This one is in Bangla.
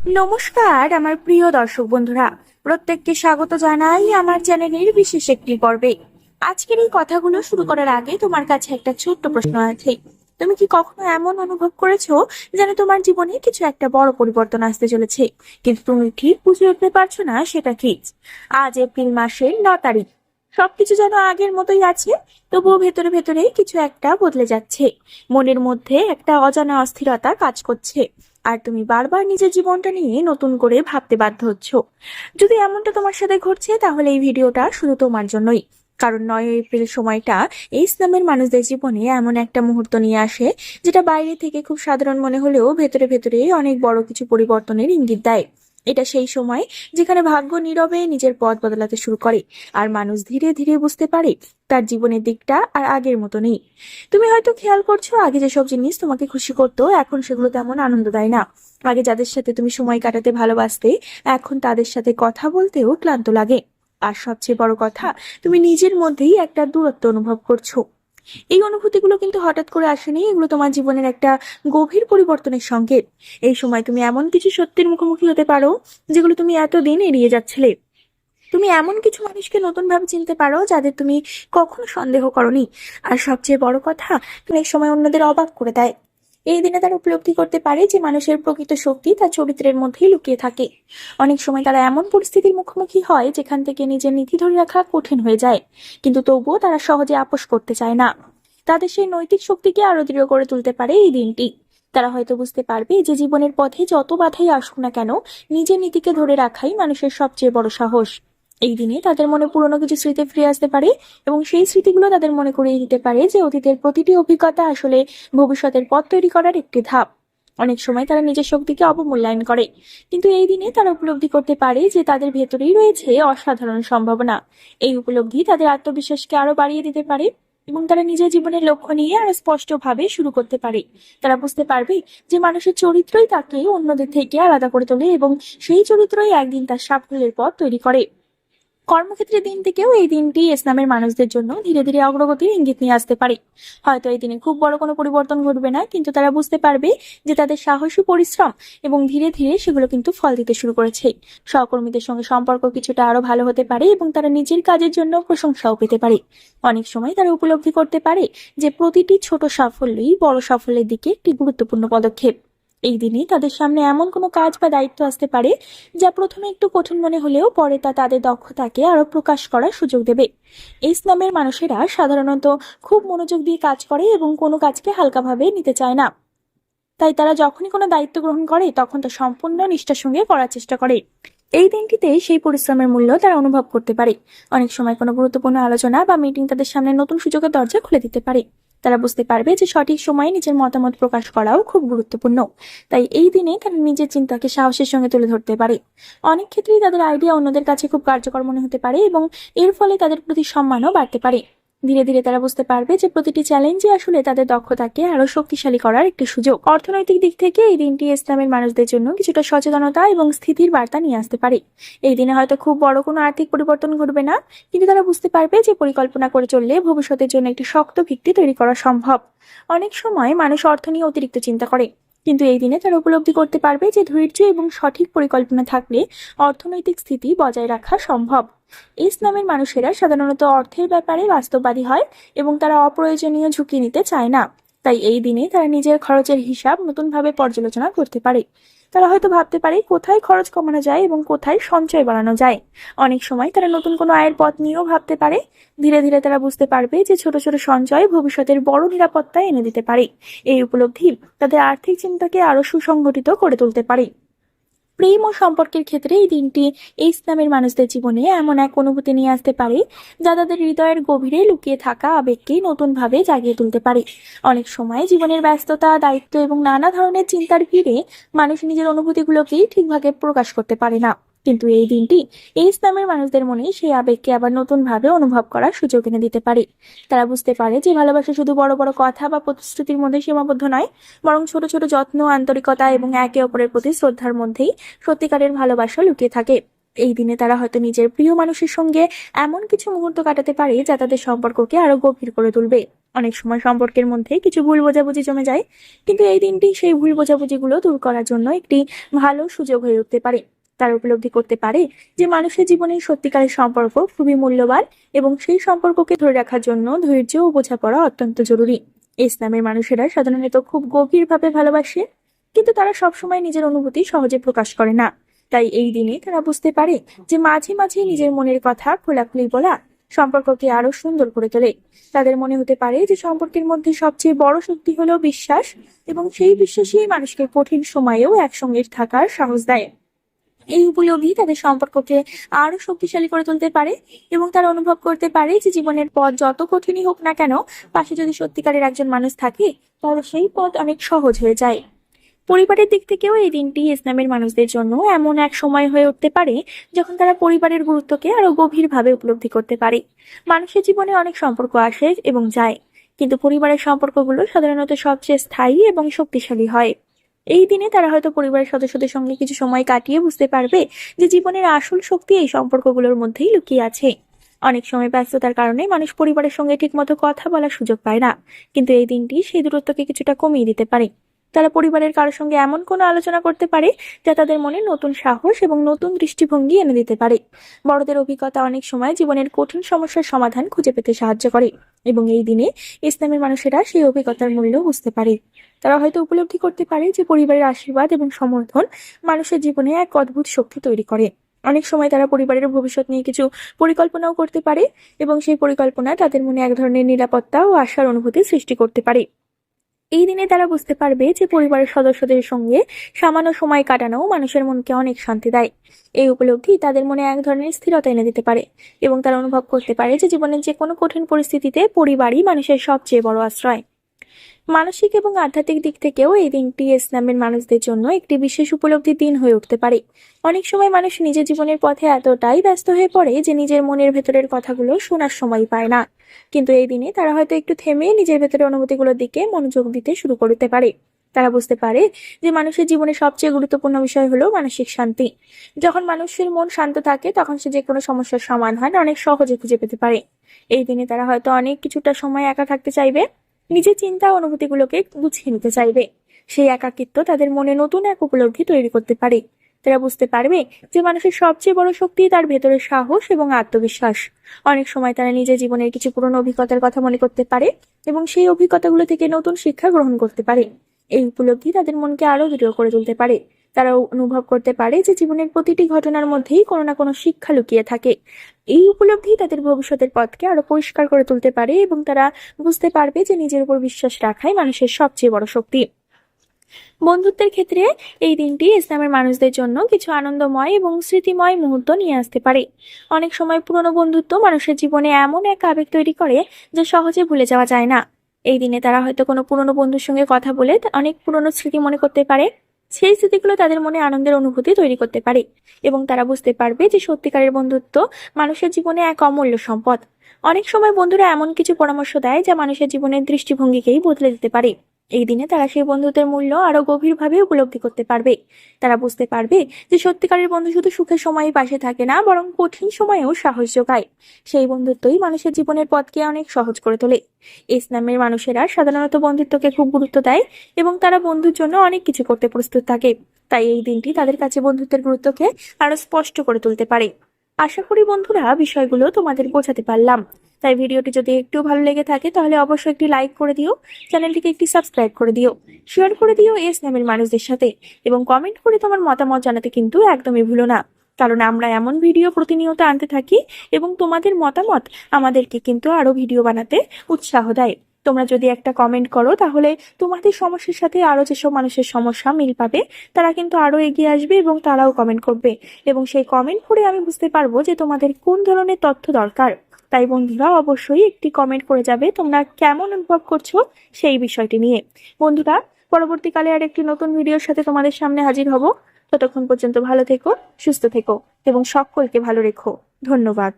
নমস্কার আমার প্রিয় দর্শক বন্ধুরা, প্রত্যেককে স্বাগত জানাই আমার চ্যানেলের বিশেষ একটি পর্বে। আজকের এই কথাগুলো শুরু করার আগে তোমার কাছে একটা ছোট্ট প্রশ্ন আছে। তুমি কি কখনো এমন অনুভব করেছো যেন তোমার জীবনে কিছু একটা বড় পরিবর্তন আসতে চলেছে, কিন্তু তুমি ঠিক বুঝে উঠতে পারছো না সেটা কি? আজ এপ্রিল মাসের 9 তারিখ। সবকিছু যেন আগের মতোই আছে, তবুও ভেতরে ভেতরে কিছু একটা বদলে যাচ্ছে। মনের মধ্যে একটা অজানা অস্থিরতা কাজ করছে, আর তুমি বারবার নিজের জীবনটা নিয়ে নতুন করে ভাবতে বাধ্য হচ্ছ। যদি এমনটা তোমার সাথে ঘটছে তাহলে এই ভিডিওটা শুধু তোমার জন্যই। কারণ 9 এপ্রিল সময়টা এই ইসলামের মানুষদের জীবনে এমন একটা মুহূর্ত নিয়ে আসে, যেটা বাইরে থেকে খুব সাধারণ মনে হলেও ভেতরে ভেতরে অনেক বড় কিছু পরিবর্তনের ইঙ্গিত দেয়। এটা সেই সময় যেখানে ভাগ্য নীরবে নিজের পথ বদলাতে শুরু করে, আর মানুষ ধীরে ধীরে বুঝতে পারে তার জীবনের দিকটা আর আগের মতো নেই। তুমি হয়তো খেয়াল করছো, আগে যেসব জিনিস তোমাকে খুশি করতো এখন সেগুলো তেমন আনন্দ দেয় না। আগে যাদের সাথে তুমি সময় কাটাতে ভালোবাসতে, এখন তাদের সাথে কথা বলতেও ক্লান্ত লাগে। আর সবচেয়ে বড় কথা, তুমি নিজের মধ্যেই একটা দূরত্ব অনুভব করছো। এই অনুভূতিগুলো কিন্তু হঠাৎ করে আসেনি, এগুলো তোমার জীবনের একটা গভীর পরিবর্তনের সংকেত। এই সময় তুমি এমন কিছু সত্যির মুখোমুখি হতে পারো যেগুলো তুমি এতদিন এড়িয়ে যাচ্ছিলে। তুমি এমন কিছু মানুষকে নতুন ভাবে চিনতে পারো যাদের তুমি কখনো সন্দেহ করনি। আর সবচেয়ে বড় কথা, তুমি এক সময় অন্যদের অবাক করে দেয়। এই দিনে তারা উপলব্ধি করতে পারে যে মানুষের প্রকৃত শক্তি তার চরিত্রের মধ্যেই লুকিয়ে থাকে। অনেক সময় তারা এমন পরিস্থিতির মুখোমুখি হয় যেখান থেকে নিজের নীতি ধরে রাখা কঠিন হয়ে যায়, কিন্তু তবুও তারা সহজে আপোষ করতে চায় না। তাদের সেই নৈতিক শক্তিকে আরো দৃঢ় করে তুলতে পারে এই দিনটি। তারা হয়তো বুঝতে পারবে যে জীবনের পথে যত বাধাই আসুক না কেন, নিজের নীতিকে ধরে রাখাই মানুষের সবচেয়ে বড় সাহস। এই দিনে তাদের মনে পুরনো কিছু স্মৃতি ফিরে আসতে পারে, এবং সেই স্মৃতিগুলো তাদের মনে করিয়ে দিতে পারে যে অতীতের প্রতিটি অভিজ্ঞতা আসলে ভবিষ্যতের পথ তৈরি করার একটি ধাপ। অনেক সময় তারা নিজের শক্তিকে অবমূল্যায়ন করে, কিন্তু এই দিনে তারা উপলব্ধি করতে পারে যে তাদের ভেতরেই রয়েছে অসাধারণ সম্ভাবনা। এই উপলব্ধি তাদের আত্মবিশ্বাসকে আরো বাড়িয়ে দিতে পারে, এবং তারা নিজের জীবনের লক্ষ্য নিয়ে আরো স্পষ্টভাবে শুরু করতে পারে। তারা বুঝতে পারবে যে মানুষের চরিত্রই তাকে অন্যদের থেকে আলাদা করে তোলে, এবং সেই চরিত্রই একদিন তার সাফল্যের পথ তৈরি করে। কর্মক্ষেত্রের দিন থেকেও এই দিনটি ইসলামের মানুষদের জন্য ধীরে ধীরে অগ্রগতির ইঙ্গিত নিয়ে আসতে পারে। হয়তো এই দিনে খুব বড় কোনো পরিবর্তন ঘটবে না, কিন্তু তারা বুঝতে পারবে যে তাদের সাহসী পরিশ্রম এবং ধীরে ধীরে সেগুলো কিন্তু ফল দিতে শুরু করেছে। সহকর্মীদের সঙ্গে সম্পর্ক কিছুটা আরো ভালো হতে পারে, এবং তারা নিজের কাজের জন্য প্রশংসাও পেতে পারে। অনেক সময় তারা উপলব্ধি করতে পারে যে প্রতিটি ছোট সাফল্যই বড় সাফল্যের দিকে একটি গুরুত্বপূর্ণ পদক্ষেপ। এই দিনে তাদের সামনে এমন কোনো কাজ বা দায়িত্ব আসতে পারে যা প্রথমে একটু কঠিন মনে হলেও পরে তা তাদের দক্ষতাকে আরো প্রকাশ করার সুযোগ দেবে। ইসলামের মানুষেরা সাধারণত খুব মনোযোগ দিয়ে কাজ করে এবং কোনো কাজকে হালকাভাবে নিতে চায় না। তাই তারা যখনই কোনো দায়িত্ব গ্রহণ করে তখন তা সম্পূর্ণ নিষ্ঠার সঙ্গে করার চেষ্টা করে। এই দিনটিতে সেই পরিশ্রমের মূল্য তারা অনুভব করতে পারে। অনেক সময় কোনো গুরুত্বপূর্ণ আলোচনা বা মিটিং তাদের সামনে নতুন সুযোগের দরজা খুলে দিতে পারে। তারা বুঝতে পারবে যে সঠিক সময়ে নিজের মতামত প্রকাশ করাও খুব গুরুত্বপূর্ণ। তাই এই দিনে তারা নিজের চিন্তাকে সাহসের সঙ্গে তুলে ধরতে পারে। অনেক ক্ষেত্রেই তাদের আইডিয়া অন্যদের কাছে খুব কার্যকর মনে হতে পারে, এবং এর ফলে তাদের প্রতি সম্মানও বাড়তে পারে। ধীরে ধীরে তারা বুঝতে পারবে যে প্রতিটি চ্যালেঞ্জই আসলে তাদের দক্ষতাকে আরো শক্তিশালী করার একটি সুযোগ। অর্থনৈতিক দিক থেকে এই দিনটি ইসলামের মানুষদের জন্য কিছুটা সচেতনতা এবং স্থিতির বার্তা নিয়ে আসতে পারে। এই দিনে হয়তো খুব বড় কোনো আর্থিক পরিবর্তন ঘটবে না, কিন্তু তারা বুঝতে পারবে যে পরিকল্পনা করে চললে ভবিষ্যতের জন্য একটি শক্ত ভিত্তি তৈরি করা সম্ভব। অনেক সময় মানুষ অর্থ নিয়ে অতিরিক্ত চিন্তা করে, কিন্তু এই দিনে তারা উপলব্ধি করতে পারবে যে ধৈর্য এবং সঠিক পরিকল্পনা থাকলে অর্থনৈতিক স্থিতি বজায় রাখা সম্ভব। ইসলামের মানুষেরা সাধারণত অর্থের ব্যাপারে বাস্তববাদী হয়, এবং তারা অপ্রয়োজনীয় ঝুঁকি নিতে চায় না। তাই এই দিনে তারা নিজের খরচের হিসাব নতুনভাবে পর্যালোচনা করতে পারে। তারা হয়তো ভাবতে পারে কোথায় খরচ কমানো যায় এবং কোথায় সঞ্চয় বাড়ানো যায়। অনেক সময় তারা নতুন কোনো আয়ের পথ নিয়েও ভাবতে পারে। ধীরে ধীরে তারা বুঝতে পারবে যে ছোট ছোট সঞ্চয় ভবিষ্যতের বড় নিরাপত্তা এনে দিতে পারে। এই উপলব্ধি তাদের আর্থিক চিন্তাকে আরো সুসংগঠিত করে তুলতে পারে। প্রেম ও সম্পর্কের ক্ষেত্রে এই দিনটি ইসলামের মানুষদের জীবনে এমন এক অনুভূতি নিয়ে আসতে পারে যা তাদের হৃদয়ের গভীরে লুকিয়ে থাকা আবেগকে নতুনভাবে জাগিয়ে তুলতে পারে। অনেক সময় জীবনের ব্যস্ততা, দায়িত্ব এবং নানা ধরনের চিন্তার ভিড়ে মানুষ নিজের অনুভূতিগুলোকেই ঠিকভাবে প্রকাশ করতে পারে না, কিন্তু এই দিনটি এই ইসলামের মানুষদের মনে সেই আবেগকে আবার নতুন ভাবে অনুভব করার সুযোগ এনে দিতে পারে। তারা বুঝতে পারে যে ভালোবাসা শুধু বড় বড় কথা বা প্রতিশ্রুতির মধ্যে সীমাবদ্ধ নয়, বরং ছোট ছোট যত্ন, আন্তরিকতা এবং একে অপরের প্রতি শ্রদ্ধার মধ্যেই সত্যিকারের ভালোবাসা লুকিয়ে থাকে। এই দিনে তারা হয়তো নিজের প্রিয় মানুষের সঙ্গে এমন কিছু মুহূর্ত কাটাতে পারে যা তাদের সম্পর্ককে আরো গভীর করে তুলবে। অনেক সময় সম্পর্কের মধ্যে কিছু ভুল বোঝাবুঝি জমে যায়, কিন্তু এই দিনটি সেই ভুল বোঝাবুঝিগুলো দূর করার জন্য একটি ভালো সুযোগ হয়ে উঠতে পারে। তারা উপলব্ধি করতে পারে যে মানুষের জীবনে সত্যিকারের সম্পর্ক খুবই মূল্যবান, এবং সেই সম্পর্ককে ধরে রাখার জন্য ধৈর্য ও বোঝাপড়া অত্যন্ত জরুরি। ইসলামের মানুষেরা সাধারণত খুব গভীরভাবে ভালোবাসে, কিন্তু তারা সবসময় নিজের অনুভূতি সহজে প্রকাশ করে না। তাই এই দিনে তারা বুঝতে পারে যে মাঝে মাঝে নিজের মনের কথা খোলাখুলি বলা সম্পর্ককে আরো সুন্দর করে তোলে। তাদের মনে হতে পারে যে সম্পর্কের মধ্যে সবচেয়ে বড় শক্তি হলো বিশ্বাস, এবং সেই বিশ্বাসই মানুষকে কঠিন সময়েও একসঙ্গে থাকার সাহস দেয়। এই উপলব্ধি তাদের সম্পর্ককে আরো শক্তিশালী করে তুলতে পারে, এবং তারা অনুভব করতে পারে যে জীবনের পথ যত কঠিনই হোক না কেন, পাশে যদি সত্যিকারের একজন মানুষ থাকে তাহলে সেই পথ অনেক সহজ হয়ে যায়। পরিবারের দিক থেকেও এই দিনটি ইসলামের মানুষদের জন্য এমন এক সময় হয়ে উঠতে পারে যখন তারা পরিবারের গুরুত্বকে আরো গভীরভাবে উপলব্ধি করতে পারে। মানুষের জীবনে অনেক সম্পর্ক আসে এবং যায়, কিন্তু পরিবারের সম্পর্কগুলো সাধারণত সবচেয়ে স্থায়ী এবং শক্তিশালী হয়। এই দিনে তারা হয়তো পরিবারের সদস্যদের সঙ্গে কিছু সময় কাটিয়ে বুঝতে পারবে যে জীবনের আসল শক্তি এই সম্পর্কগুলোর মধ্যেই লুকিয়ে আছে। অনেক সময় ব্যস্ততার কারণে মানুষ পরিবারের সঙ্গে ঠিকমতো কথা বলার সুযোগ পায় না, কিন্তু এই দিনটি সেই দূরত্বকে কিছুটা কমিয়ে দিতে পারে। তারা পরিবারের কারোর সঙ্গে এমন কোনো আলোচনা করতে পারে যা তাদের মনে নতুন সাহস এবং নতুন দৃষ্টিভঙ্গি এনে দিতে পারে। বড়দের অভিজ্ঞতা অনেক সময় জীবনের কঠিন সমস্যার সমাধান খুঁজে পেতে সাহায্য করে, এবং এই দিনে ইসলামের মানুষেরা সেই অভিজ্ঞতার মূল্য বুঝতে পারে। তারা হয়তো উপলব্ধি করতে পারে যে পরিবারের আশীর্বাদ এবং সমর্থন মানুষের জীবনে এক অদ্ভুত শক্তি তৈরি করে। অনেক সময় তারা পরিবারের ভবিষ্যৎ নিয়ে কিছু পরিকল্পনাও করতে পারে, এবং সেই পরিকল্পনা তাদের মনে এক ধরনের নিরাপত্তা ও আশার অনুভূতি সৃষ্টি করতে পারে। এই দিনে তারা বুঝতে পারবে যে পরিবারের সদস্যদের সঙ্গে সামান্য সময় কাটানো মানুষের মনকে অনেক শান্তি দেয়। এই উপলব্ধি তাদের মনে এক ধরনের স্থিরতা এনে দিতে পারে, এবং তারা অনুভব করতে পারে যে জীবনের যে কোনো কঠিন পরিস্থিতিতে পরিবারই মানুষের সবচেয়ে বড় আশ্রয়। মানসিক এবং আধ্যাত্মিক দিক থেকেও এই দিনটি ইসলামের মানুষদের জন্য একটি বিশেষ উপলব্ধির দিন হয়ে উঠতে পারে। অনেক সময় মানুষ নিজের জীবনের পথে এতটাই ব্যস্ত হয়ে পড়ে যে নিজের মনের ভেতরের কথাগুলো শোনার সময় পায় না, কিন্তু এই দিনে তারা হয়তো একটু থেমে নিজের ভেতরের অনুভূতিগুলোর দিকে মনোযোগ দিতে শুরু করতে পারে। তারা বুঝতে পারে যে মানুষের জীবনে সবচেয়ে গুরুত্বপূর্ণ বিষয় হলো মানসিক শান্তি। যখন মানুষের মন শান্ত থাকে তখন সে যে কোনো সমস্যার সমাধান অনেক সহজে খুঁজে পেতে পারে। এই দিনে তারা হয়তো অনেক কিছুটা সময় একা থাকতে চাইবে, নিজের চিন্তা ও অনুভূতিগুলোকে গুছিয়ে নিতে চাইবে। সেই একাকিত্ব তাদের মনে নতুন এক উপলব্ধি তৈরি করতে পারে। তারা বুঝতে পারবে যে মানুষের সবচেয়ে বড় শক্তি তার ভেতরের সাহস এবং আত্মবিশ্বাস। অনেক সময় তারা নিজের জীবনের কিছু পুরনো অভিজ্ঞতার কথা মনে করতে পারে, এবং সেই অভিজ্ঞতাগুলো থেকে নতুন শিক্ষা গ্রহণ করতে পারে। এই উপলব্ধি তাদের মনকে আরো দৃঢ় করে তুলতে পারে। তারা অনুভব করতে পারে যে জীবনের প্রতিটি ঘটনার মধ্যেই কোনো না কোনো শিক্ষা লুকিয়ে থাকে। এই উপলব্ধি তাদের ভবিষ্যতের পথকে আরো পরিষ্কার করে তুলতে পারে, এবং তারা বুঝতে পারবে যে নিজের উপর বিশ্বাস রাখাই মানুষের সবচেয়ে বড় শক্তি। বন্ধুত্বের ক্ষেত্রে এই দিনটি ইসলামের মানুষদের জন্য কিছু আনন্দময় এবং স্মৃতিময় মুহূর্ত নিয়ে আসতে পারে। অনেক সময় পুরনো বন্ধুত্ব মানুষের জীবনে এমন এক আবেগ তৈরি করে যা সহজে ভুলে যাওয়া যায় না। এই দিনে তারা হয়তো কোনো পুরনো বন্ধুর সঙ্গে কথা বলে অনেক পুরনো স্মৃতি মনে করতে পারে। সেই স্মৃতিগুলো তাদের মনে আনন্দের অনুভূতি তৈরি করতে পারে, এবং তারা বুঝতে পারবে যে সত্যিকারের বন্ধুত্ব মানুষের জীবনে এক অমূল্য সম্পদ। অনেক সময় বন্ধুরা এমন কিছু পরামর্শ দেয় যা মানুষের জীবনের দৃষ্টিভঙ্গিকেই বদলে দিতে পারে। এই দিনে তারা সেই বন্ধুত্বের মূল্য আরো গভীরভাবে উপলব্ধি করতে পারবে। তারা বুঝতে পারবে যে সত্যিকারের বন্ধু শুধু সুখের সময়ই পাশে থাকে না, বরং কঠিন সময়েও সাহস যোগায়। সেই বন্ধুত্বই মানুষের জীবনের পথকে অনেক সহজ করে তোলে। ইসলামের মানুষেরা সাধারণত বন্ধুত্বকে খুব গুরুত্ব দেয়, এবং তারা বন্ধুর জন্য অনেক কিছু করতে প্রস্তুত থাকে। তাই এই দিনটি তাদের কাছে বন্ধুত্বের গুরুত্বকে আরো স্পষ্ট করে তুলতে পারে। আশা করি বন্ধুরা বিষয়গুলো তোমাদের বোঝাতে পারলাম। তাই ভিডিওটি যদি একটু ভালো লেগে থাকে তাহলে অবশ্যই একটি লাইক করে দিও, চ্যানেলটিকে একটি সাবস্ক্রাইব করে দিও, শেয়ার করে দিও ইসলামের মানুষদের সাথে, এবং কমেন্ট করে তোমার মতামত জানাতে কিন্তু একদমই ভুলো না। কারণ আমরা এমন ভিডিও প্রতিনিয়ত আনতে থাকি, এবং তোমাদের মতামত আমাদেরকে কিন্তু আরো ভিডিও বানাতে উৎসাহ দেয়। তোমরা যদি একটা কমেন্ট করো তাহলে তোমাদের সমস্যার সাথে আরো যেসব মানুষের সমস্যা মিল পাবে তারা কিন্তু আরো এগিয়ে আসবে, এবং তারাও কমেন্ট করবে, এবং সেই কমেন্ট পড়ে আমি বুঝতে পারবো যে তোমাদের কোন ধরনের তথ্য দরকার। তাই বন্ধুরা অবশ্যই একটি কমেন্ট করে যাবে তোমরা কেমন অনুভব করছো সেই বিষয়টি নিয়ে। বন্ধুরা, পরবর্তীকালে আর একটি নতুন ভিডিওর সাথে তোমাদের সামনে হাজির হব। ততক্ষণ পর্যন্ত ভালো থেকো, সুস্থ থেকো, এবং সকলকে ভালো রেখো। ধন্যবাদ।